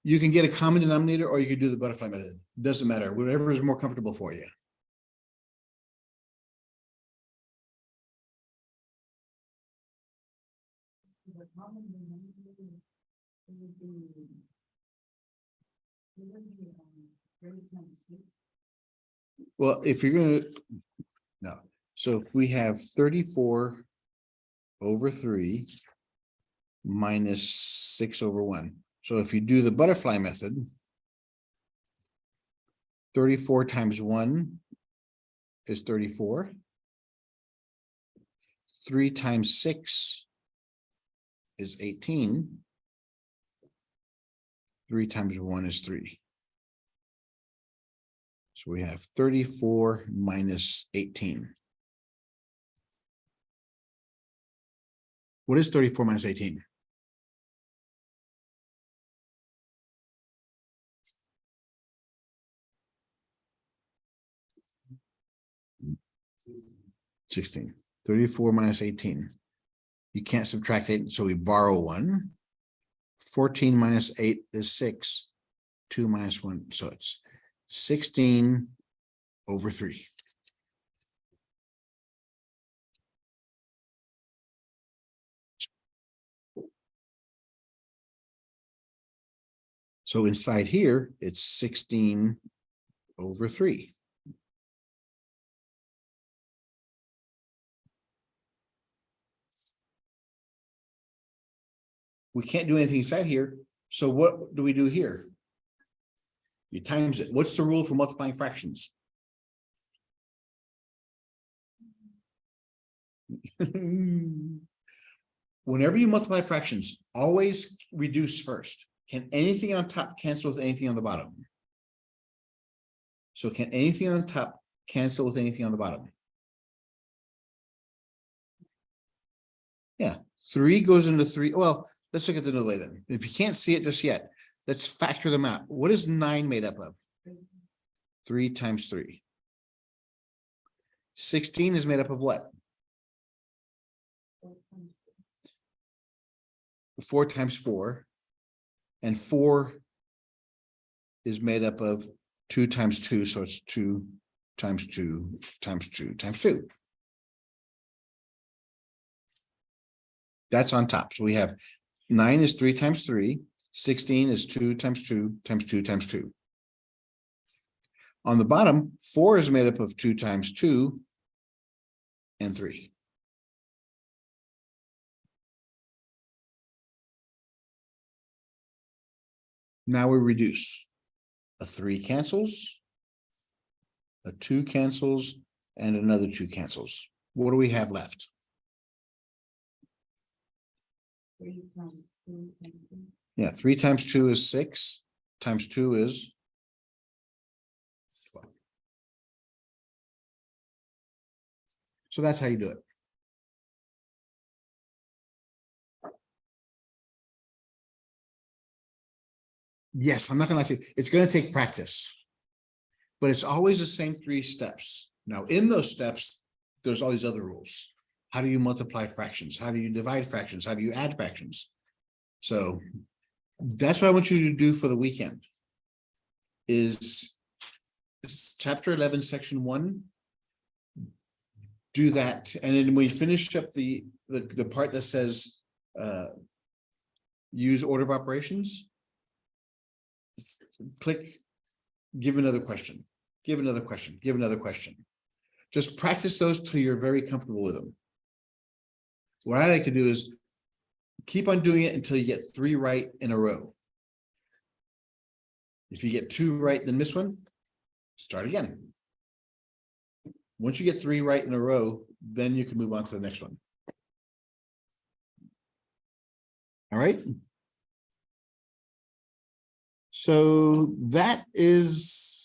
You can get a common denominator or you can do the butterfly method. Doesn't matter, whatever is more comfortable for you. The common denominator would be 30 times 6. Well, if you're going to, no. So if we have 34 over 3 minus 6 over 1. So if you do the butterfly method, 34 times 1 is 34. 3 times 6 is 18. 3 times 1 is 3. So we have 34 minus 18. What is 34 minus 18? $16. 34 minus 18. You can't subtract 8, so we borrow 1. 14 minus 8 is 6. 2 minus 1, so it's 16 over 3. So inside here, it's 16 over 3. We can't do anything inside here. So what do we do here? You times it. What's the rule for multiplying fractions? Whenever you multiply fractions, always reduce first. Can anything on top cancel with anything on the bottom? So can anything on top cancel with anything on the bottom? Yeah, 3 goes into 3. Well, let's look at it another way then. If you can't see it just yet, Let's factor them out. What is 9 made up of? 3 times 3. 16 is made up of what? 4 times 4. And 4 is made up of 2 times 2. So it's 2 times 2 times 2 times 2. That's on top. So we have 9 is 3 times 3. 16 is 2 times 2 times 2 times 2. On the bottom, 4 is made up of 2 times 2 and 3. Now we reduce. A 3 cancels, a 2 cancels, and another 2 cancels. What do we have left? 3 times 2 times 2. Yeah, 3 times 2 is 6, times 2 is 12. So that's how you do it. Yes, I'm not gonna lie to you. It's gonna take practice, but it's always the same 3 steps. Now, in those steps, there's all these other rules. How do you multiply fractions? How do you divide fractions? How do you add fractions? So that's what I want you to do for the weekend. Is chapter 11, section 1. Do that, and then we finish up the part that says use order of operations. Click, give another question, give another question, give another question. Just practice those till you're very comfortable with them. What I like to do is keep on doing it until you get 3 right in a row. If you get 2 right, then miss one, start again. Once you get 3 right in a row, then you can move on to the next one. All right. So that is